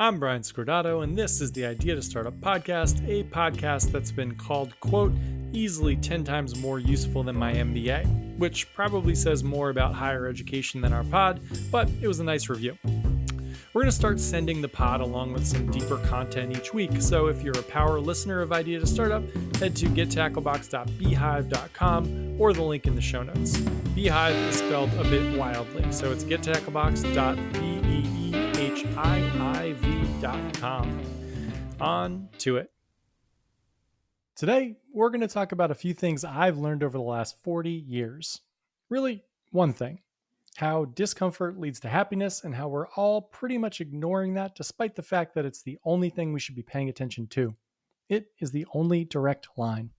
I'm Brian Scordato, and this is the Idea to Start a podcast that's been called, quote, easily 10 times more useful than my MBA, which probably says more about higher education than our pod, but it was a nice review. We're going to start sending the pod along with some deeper content each week, so if you're a power listener of Idea to Startup, head to gettacklebox.beehive.com or the link in the show notes. Beehive is spelled a bit wildly, so it's gettacklebox.beehive.com. On to it. Today, we're going to talk about a few things I've learned over the last 40 years. Really, one thing. How discomfort leads to happiness and how we're all pretty much ignoring that despite the fact that it's the only thing we should be paying attention to. It is the only direct line.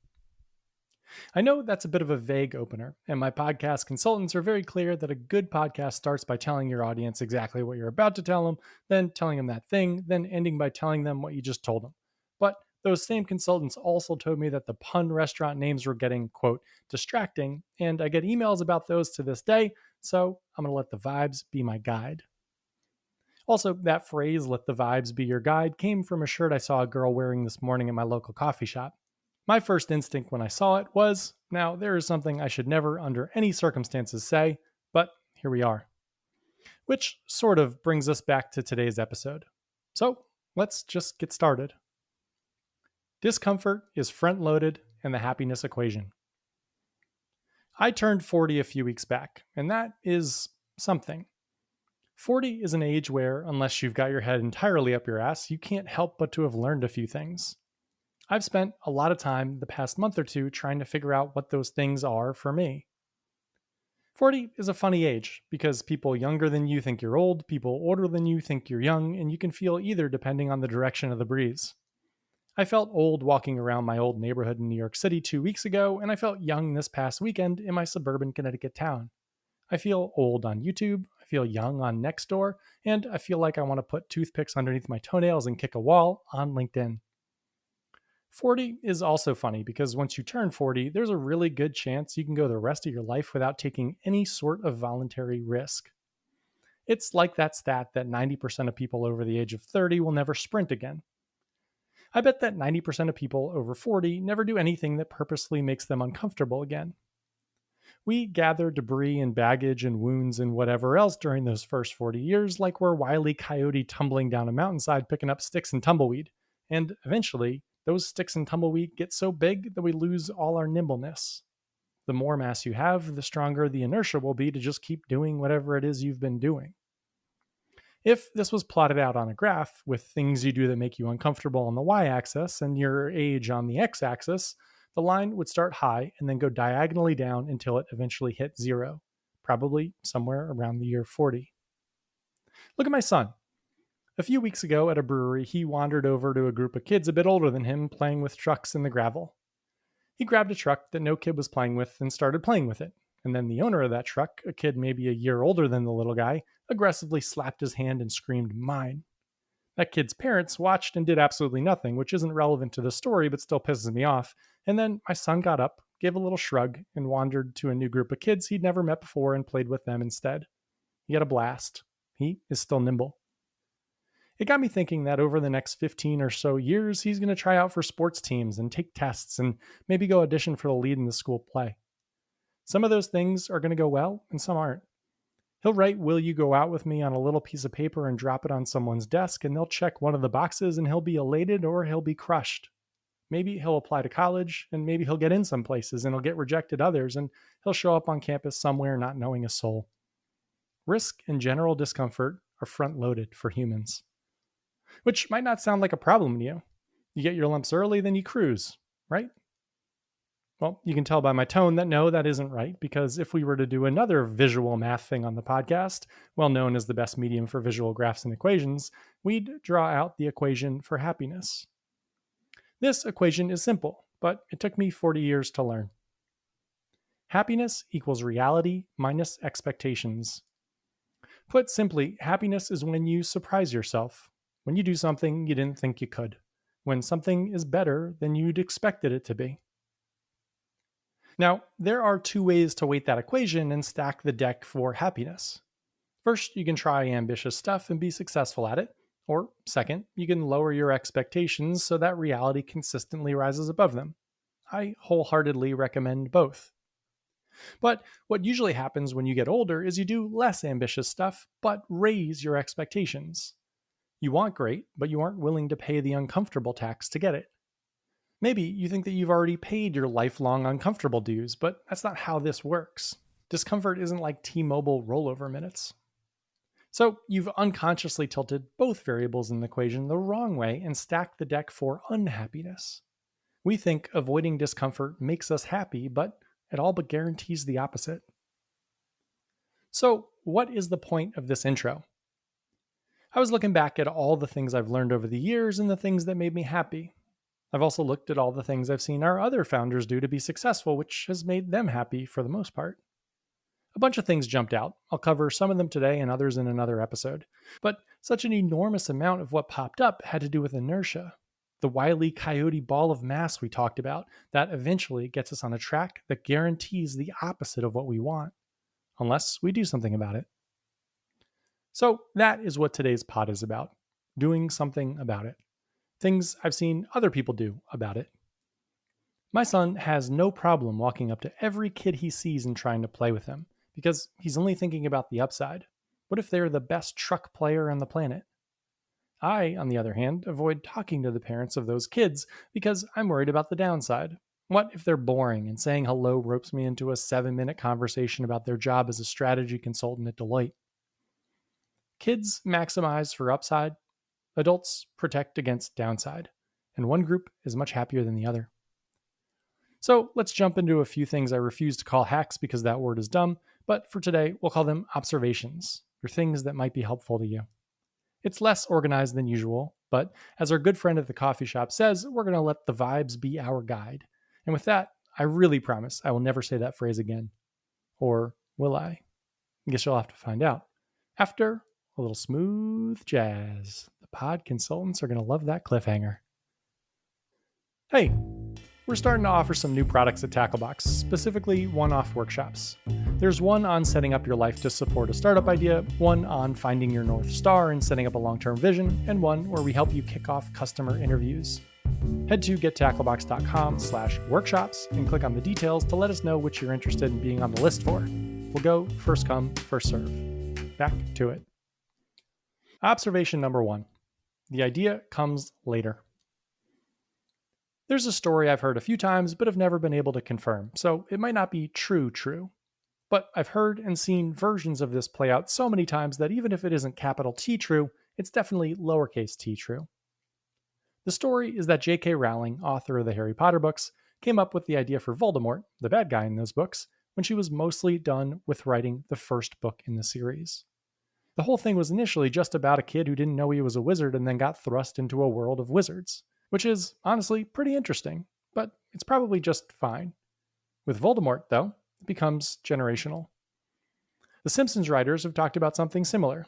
I know that's a bit of a vague opener, and my podcast consultants are very clear that a good podcast starts by telling your audience exactly what you're about to tell them, then telling them that thing, then ending by telling them what you just told them. But those same consultants also told me that the pun restaurant names were getting, quote, distracting, and I get emails about those to this day, so I'm going to let the vibes be my guide. Also, that phrase, let the vibes be your guide, came from a shirt I saw a girl wearing this morning at my local coffee shop. My first instinct when I saw it was, now there is something I should never under any circumstances say, but here we are. Which sort of brings us back to today's episode. So let's just get started. Discomfort is front-loaded and the happiness equation. I turned 40 a few weeks back, and that is something. 40 is an age where, unless you've got your head entirely up your ass, you can't help but to have learned a few things. I've spent a lot of time the past month or two trying to figure out what those things are for me. 40 is a funny age because people younger than you think you're old, people older than you think you're young, and you can feel either depending on the direction of the breeze. I felt old walking around my old neighborhood in New York City 2 weeks ago, and I felt young this past weekend in my suburban Connecticut town. I feel old on YouTube, I feel young on Nextdoor, and I feel like I want to put toothpicks underneath my toenails and kick a wall on LinkedIn. 40 is also funny because once you turn 40, there's a really good chance you can go the rest of your life without taking any sort of voluntary risk. It's like that stat that 90% of people over the age of 30 will never sprint again. I bet that 90% of people over 40 never do anything that purposely makes them uncomfortable again. We gather debris and baggage and wounds and whatever else during those first 40 years like we're Wile E. Coyote tumbling down a mountainside picking up sticks and tumbleweed. And eventually, those sticks and tumbleweed get so big that we lose all our nimbleness. The more mass you have, the stronger the inertia will be to just keep doing whatever it is you've been doing. If this was plotted out on a graph with things you do that make you uncomfortable on the y-axis and your age on the x-axis, the line would start high and then go diagonally down until it eventually hit zero, probably somewhere around the year 40. Look at my son. A few weeks ago at a brewery, he wandered over to a group of kids a bit older than him playing with trucks in the gravel. He grabbed a truck that no kid was playing with and started playing with it. And then the owner of that truck, a kid maybe a year older than the little guy, aggressively slapped his hand and screamed, "Mine." That kid's parents watched and did absolutely nothing, which isn't relevant to the story but still pisses me off. And then my son got up, gave a little shrug, and wandered to a new group of kids he'd never met before and played with them instead. He had a blast. He is still nimble. It got me thinking that over the next 15 or so years, he's going to try out for sports teams and take tests and maybe go audition for the lead in the school play. Some of those things are going to go well and some aren't. He'll write, "Will you go out with me?" on a little piece of paper and drop it on someone's desk, and they'll check one of the boxes and he'll be elated or he'll be crushed. Maybe he'll apply to college and maybe he'll get in some places and he'll get rejected others and he'll show up on campus somewhere not knowing a soul. Risk and general discomfort are front-loaded for humans. Which might not sound like a problem to you. You get your lumps early, then you cruise, right? Well, you can tell by my tone that no, that isn't right, because if we were to do another visual math thing on the podcast, well known as the best medium for visual graphs and equations, we'd draw out the equation for happiness. This equation is simple, but it took me 40 years to learn. Happiness equals reality minus expectations. Put simply, happiness is when you surprise yourself, when you do something you didn't think you could, when something is better than you'd expected it to be. Now, there are two ways to weight that equation and stack the deck for happiness. First, you can try ambitious stuff and be successful at it, Or second, you can lower your expectations so that reality consistently rises above them. I wholeheartedly recommend both. But what usually happens when you get older is you do less ambitious stuff, but raise your expectations. You want great, but you aren't willing to pay the uncomfortable tax to get it. Maybe you think that you've already paid your lifelong uncomfortable dues, but that's not how this works. Discomfort isn't like T-Mobile rollover minutes. So you've unconsciously tilted both variables in the equation the wrong way and stacked the deck for unhappiness. We think avoiding discomfort makes us happy, but it all but guarantees the opposite. So, what is the point of this intro? I was looking back at all the things I've learned over the years and the things that made me happy. I've also looked at all the things I've seen our other founders do to be successful, which has made them happy for the most part. A bunch of things jumped out. I'll cover some of them today and others in another episode. But such an enormous amount of what popped up had to do with inertia. The Wile E. Coyote ball of mass we talked about that eventually gets us on a track that guarantees the opposite of what we want, unless we do something about it. So that is what today's pod is about, doing something about it. Things I've seen other people do about it. My son has no problem walking up to every kid he sees and trying to play with them, because he's only thinking about the upside. What if they're the best truck player on the planet? I, on the other hand, avoid talking to the parents of those kids because I'm worried about the downside. What if they're boring and saying hello ropes me into a 7-minute conversation about their job as a strategy consultant at Deloitte? Kids maximize for upside, adults protect against downside, and one group is much happier than the other. So let's jump into a few things I refuse to call hacks because that word is dumb, but for today, we'll call them observations, or things that might be helpful to you. It's less organized than usual, but as our good friend at the coffee shop says, we're going to let the vibes be our guide. And with that, I really promise I will never say that phrase again. Or will I? I guess you'll have to find out. After a little smooth jazz. The pod consultants are going to love that cliffhanger. Hey, we're starting to offer some new products at Tacklebox, specifically one-off workshops. There's one on setting up your life to support a startup idea, one on finding your North Star and setting up a long-term vision, and one where we help you kick off customer interviews. Head to gettacklebox.com/workshops and click on the details to let us know which you're interested in being on the list for. We'll go first come, first serve. Back to it. Observation number 1. The idea comes later. There's a story I've heard a few times but have never been able to confirm, so it might not be true. But I've heard and seen versions of this play out so many times that even if it isn't capital T true, it's definitely lowercase t true. The story is that J.K. Rowling, author of the Harry Potter books, came up with the idea for Voldemort, the bad guy in those books, when she was mostly done with writing the first book in the series. The whole thing was initially just about a kid who didn't know he was a wizard and then got thrust into a world of wizards, which is honestly pretty interesting, but it's probably just fine. With Voldemort, though, it becomes generational. The Simpsons writers have talked about something similar.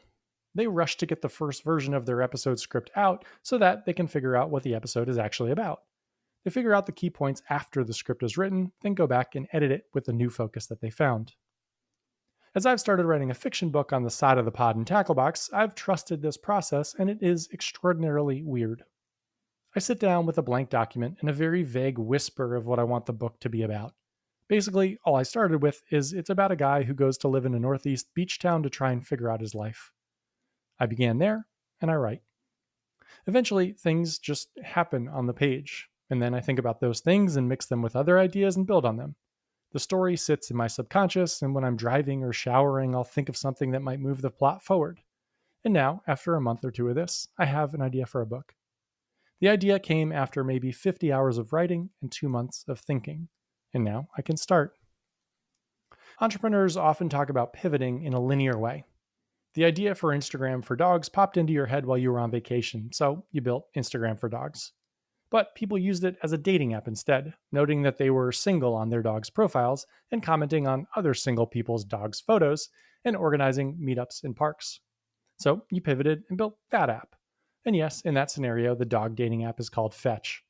They rush to get the first version of their episode script out so that they can figure out what the episode is actually about. They figure out the key points after the script is written, then go back and edit it with the new focus that they found. As I've started writing a fiction book on the side of the pod and Tacklebox, I've trusted this process, and it is extraordinarily weird. I sit down with a blank document and a very vague whisper of what I want the book to be about. Basically, all I started with is it's about a guy who goes to live in a northeast beach town to try and figure out his life. I began there, and I write. Eventually, things just happen on the page, and then I think about those things and mix them with other ideas and build on them. The story sits in my subconscious, and when I'm driving or showering, I'll think of something that might move the plot forward. And now, after a month or two of this, I have an idea for a book. The idea came after maybe 50 hours of writing and 2 months of thinking, and now I can start. Entrepreneurs often talk about pivoting in a linear way. The idea for Instagram for Dogs popped into your head while you were on vacation, so you built Instagram for Dogs. But people used it as a dating app instead, noting that they were single on their dogs' profiles and commenting on other single people's dogs' photos and organizing meetups in parks. So you pivoted and built that app. And yes, in that scenario, the dog dating app is called Fetch.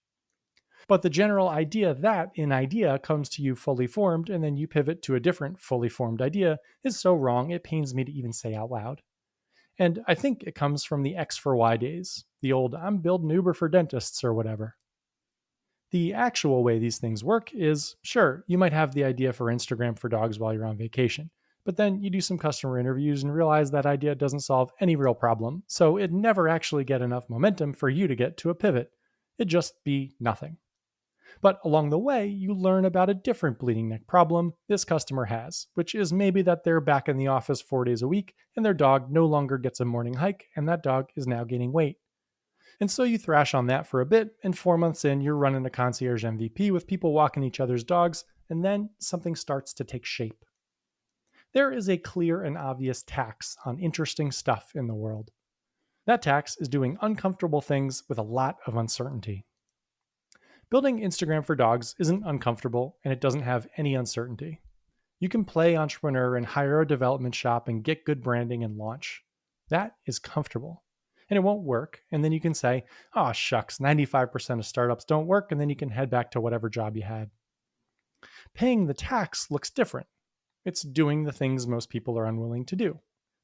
But the general idea that an idea comes to you fully formed and then you pivot to a different fully formed idea is so wrong it pains me to even say out loud. And I think it comes from the X for Y days, the old I'm building Uber for dentists or whatever. The actual way these things work is sure, you might have the idea for Instagram for dogs while you're on vacation, but then you do some customer interviews and realize that idea doesn't solve any real problem, so it never actually get enough momentum for you to get to a pivot. It'd just be nothing. But along the way, you learn about a different bleeding neck problem this customer has, which is maybe that they're back in the office 4 days a week and their dog no longer gets a morning hike and that dog is now gaining weight. And so you thrash on that for a bit, and 4 months in, you're running a concierge MVP with people walking each other's dogs, and then something starts to take shape. There is a clear and obvious tax on interesting stuff in the world. That tax is doing uncomfortable things with a lot of uncertainty. Building Instagram for dogs isn't uncomfortable, and it doesn't have any uncertainty. You can play entrepreneur and hire a development shop and get good branding and launch. That is comfortable. And it won't work. And then you can say, oh, shucks, 95% of startups don't work. And then you can head back to whatever job you had. Paying the tax looks different. It's doing the things most people are unwilling to do.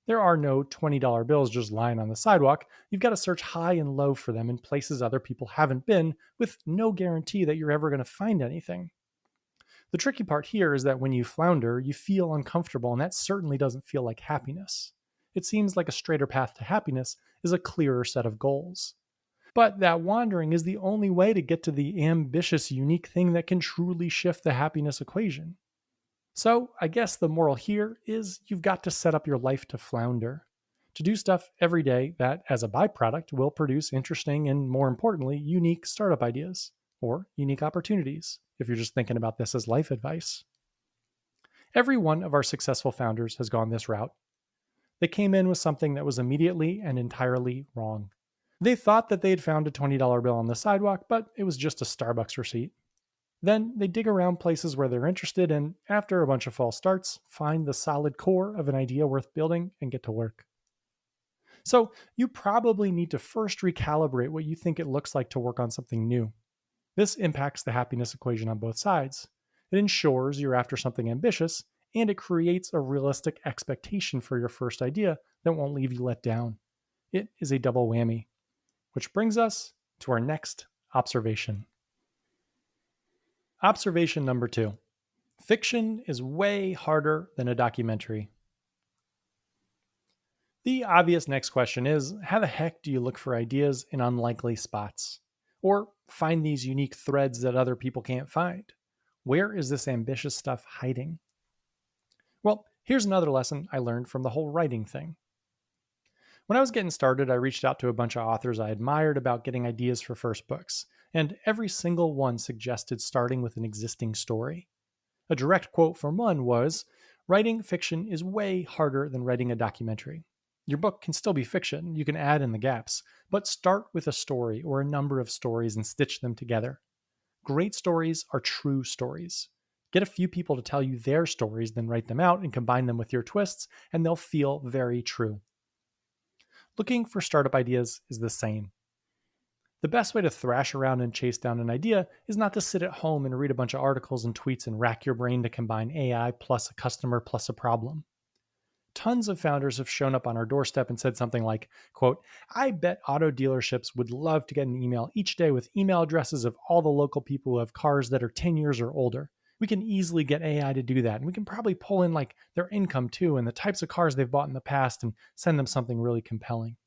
There are no $20 bills just lying on the sidewalk. You've got to search high and low for them in places other people haven't been, with no guarantee that you're ever going to find anything. The tricky part here is that when you flounder, you feel uncomfortable, and that certainly doesn't feel like happiness. It seems like a straighter path to happiness is a clearer set of goals. But that wandering is the only way to get to the ambitious, unique thing that can truly shift the happiness equation. So, I guess the moral here is you've got to set up your life to flounder, to do stuff every day that, as a byproduct, will produce interesting and, more importantly, unique startup ideas or unique opportunities, if you're just thinking about this as life advice. Every one of our successful founders has gone this route. They came in with something that was immediately and entirely wrong. They thought that they had found a $20 bill on the sidewalk, but it was just a Starbucks receipt. Then they dig around places where they're interested and, after a bunch of false starts, find the solid core of an idea worth building and get to work. So you probably need to first recalibrate what you think it looks like to work on something new. This impacts the happiness equation on both sides. It ensures you're after something ambitious, and it creates a realistic expectation for your first idea that won't leave you let down. It is a double whammy. Which brings us to our next observation. Observation number 2. Fiction is way harder than a documentary. The obvious next question is, how the heck do you look for ideas in unlikely spots? Or find these unique threads that other people can't find? Where is this ambitious stuff hiding? Well, here's another lesson I learned from the whole writing thing. When I was getting started, I reached out to a bunch of authors I admired about getting ideas for first books, and every single one suggested starting with an existing story. A direct quote from one was, "Writing fiction is way harder than writing a documentary. Your book can still be fiction, you can add in the gaps, but start with a story or a number of stories and stitch them together. Great stories are true stories. Get a few people to tell you their stories, then write them out and combine them with your twists, and they'll feel very true." Looking for startup ideas is the same. The best way to thrash around and chase down an idea is not to sit at home and read a bunch of articles and tweets and rack your brain to combine AI plus a customer plus a problem. Tons of founders have shown up on our doorstep and said something like, quote, "I bet auto dealerships would love to get an email each day with email addresses of all the local people who have cars that are 10 years or older. We can easily get AI to do that, and we can probably pull in like their income too and the types of cars they've bought in the past and send them something really compelling."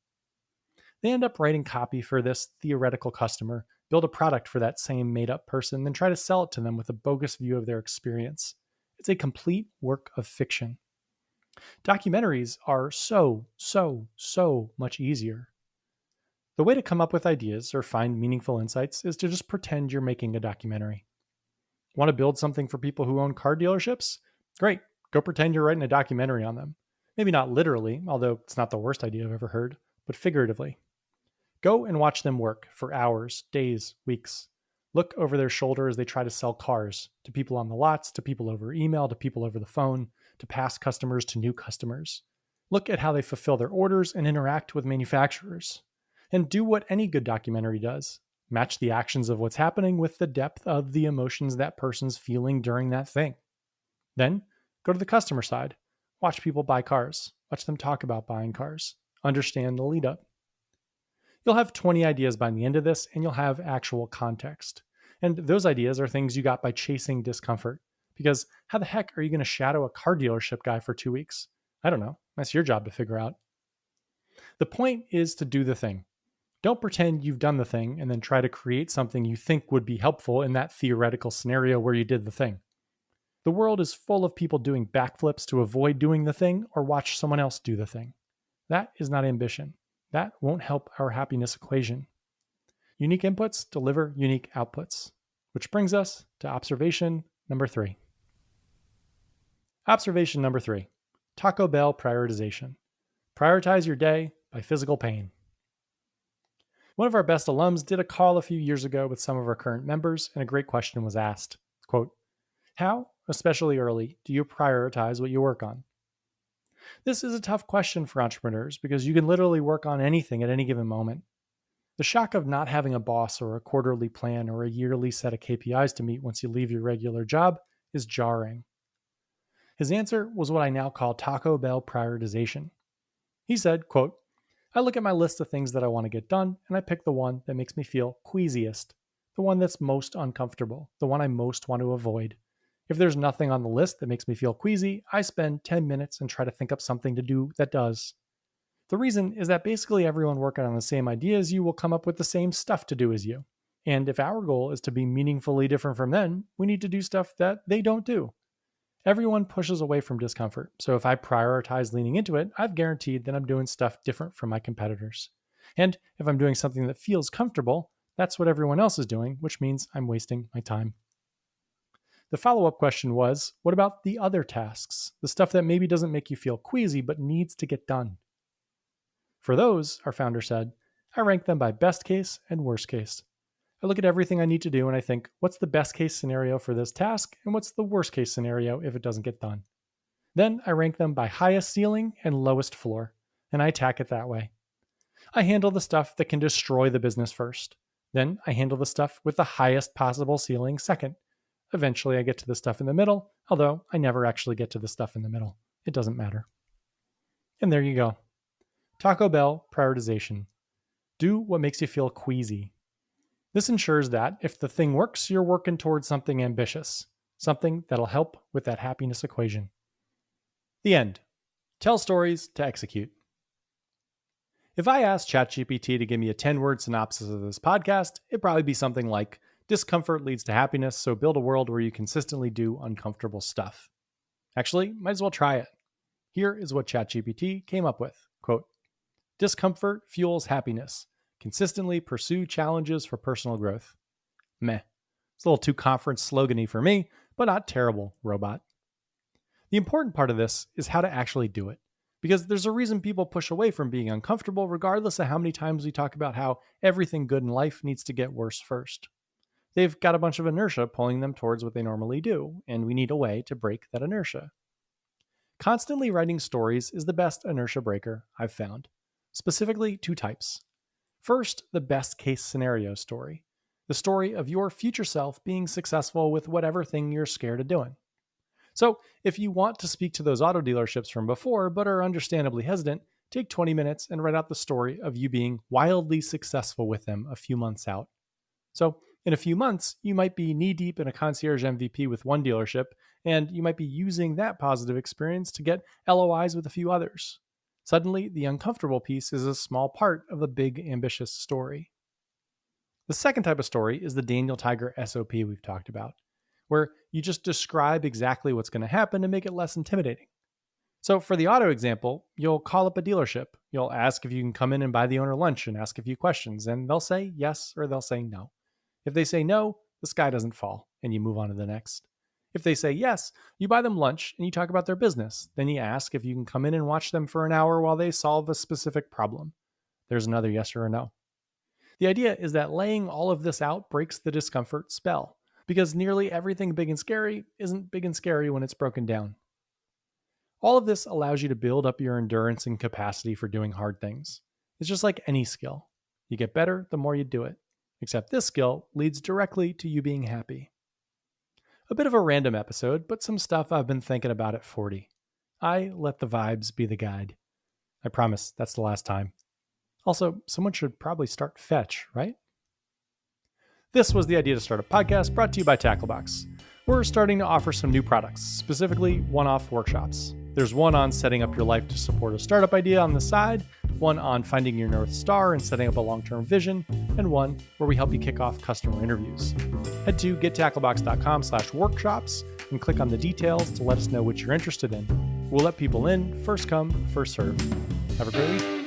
They end up writing copy for this theoretical customer, build a product for that same made up person, then try to sell it to them with a bogus view of their experience. It's a complete work of fiction. Documentaries are so much easier. The way to come up with ideas or find meaningful insights is to just pretend you're making a documentary. Want to build something for people who own car dealerships? Great, go pretend you're writing a documentary on them. Maybe not literally, although it's not the worst idea I've ever heard, but figuratively. Go and watch them work for hours, days, weeks. Look over their shoulder as they try to sell cars to people on the lots, to people over email, to people over the phone, to past customers, to new customers. Look at how they fulfill their orders and interact with manufacturers. And do what any good documentary does. Match the actions of what's happening with the depth of the emotions that person's feeling during that thing. Then go to the customer side. Watch people buy cars. Watch them talk about buying cars. understand the lead up. You'll have 20 ideas by the end of this, and you'll have actual context. And those ideas are things you got by chasing discomfort. Because how the heck are you going to shadow a car dealership guy for 2 weeks? I don't know. That's your job to figure out. The point is to do the thing. Don't pretend you've done the thing and then try to create something you think would be helpful in that theoretical scenario where you did the thing. The world is full of people doing backflips to avoid doing the thing or watch someone else do the thing. That is not ambition. That won't help our happiness equation. Unique inputs deliver unique outputs, which brings us to observation number 3. Observation number 3, Taco Bell prioritization. Prioritize your day by physical pain. One of our best alums did a call a few years ago with some of our current members, and a great question was asked. Quote, how, especially early, do you prioritize what you work on? This is a tough question for entrepreneurs because you can literally work on anything at any given moment. The shock of not having a boss or a quarterly plan or a yearly set of KPIs to meet once you leave your regular job is jarring. His answer was what I now call Taco Bell prioritization. He said, quote, I look at my list of things that I want to get done, and I pick the one that makes me feel queasiest, the one that's most uncomfortable, the one I most want to avoid. If there's nothing on the list that makes me feel queasy, I spend 10 minutes and try to think up something to do that does. The reason is that basically everyone working on the same idea as you will come up with the same stuff to do as you. And if our goal is to be meaningfully different from them, we need to do stuff that they don't do. Everyone pushes away from discomfort, so if I prioritize leaning into it, I've guaranteed that I'm doing stuff different from my competitors. And if I'm doing something that feels comfortable, that's what everyone else is doing, which means I'm wasting my time. The follow-up question was, what about the other tasks, the stuff that maybe doesn't make you feel queasy but needs to get done? For those, our founder said, I rank them by best case and worst case. I look at everything I need to do and I think, what's the best case scenario for this task and what's the worst case scenario if it doesn't get done? Then I rank them by highest ceiling and lowest floor, and I attack it that way. I handle the stuff that can destroy the business first. Then I handle the stuff with the highest possible ceiling second. Eventually I get to the stuff in the middle, although I never actually get to the stuff in the middle. It doesn't matter. And there you go. Taco Bell prioritization. Do what makes you feel queasy. This ensures that if the thing works, you're working towards something ambitious, something that'll help with that happiness equation. The end. Tell stories to execute. If I asked ChatGPT to give me a 10-word synopsis of this podcast, it'd probably be something like, discomfort leads to happiness, so build a world where you consistently do uncomfortable stuff. Actually, might as well try it. Here is what ChatGPT came up with. Quote, discomfort fuels happiness. Consistently pursue challenges for personal growth. Meh. It's a little too conference slogan-y for me, but not terrible, robot. The important part of this is how to actually do it. Because there's a reason people push away from being uncomfortable regardless of how many times we talk about how everything good in life needs to get worse first. They've got a bunch of inertia pulling them towards what they normally do, and we need a way to break that inertia. Constantly writing stories is the best inertia breaker I've found. Specifically, 2 types. First, the best case scenario story. The story of your future self being successful with whatever thing you're scared of doing. So, if you want to speak to those auto dealerships from before but are understandably hesitant, take 20 minutes and write out the story of you being wildly successful with them a few months out. So, in a few months, you might be knee-deep in a concierge MVP with one dealership, and you might be using that positive experience to get LOIs with a few others. Suddenly, the uncomfortable piece is a small part of the big, ambitious story. The second type of story is the Daniel Tiger SOP we've talked about, where you just describe exactly what's going to happen to make it less intimidating. So for the auto example, you'll call up a dealership. You'll ask if you can come in and buy the owner lunch and ask a few questions, and they'll say yes or they'll say no. If they say no, the sky doesn't fall, and you move on to the next. If they say yes, you buy them lunch and you talk about their business. Then you ask if you can come in and watch them for an hour while they solve a specific problem. There's another yes or a no. The idea is that laying all of this out breaks the discomfort spell, because nearly everything big and scary isn't big and scary when it's broken down. All of this allows you to build up your endurance and capacity for doing hard things. It's just like any skill. You get better the more you do it, except this skill leads directly to you being happy. A bit of a random episode, but some stuff I've been thinking about at 40. I let the vibes be the guide. I promise that's the last time. Also, someone should probably start Fetch, right? This was the Idea to Start a Podcast brought to you by Tacklebox. We're starting to offer some new products, specifically one-off workshops. There's one on setting up your life to support a startup idea on the side, one on finding your North Star and setting up a long-term vision, and one where we help you kick off customer interviews. Head to gettacklebox.com/workshops and click on the details to let us know what you're interested in. We'll let people in, first come, first serve. Have a great week.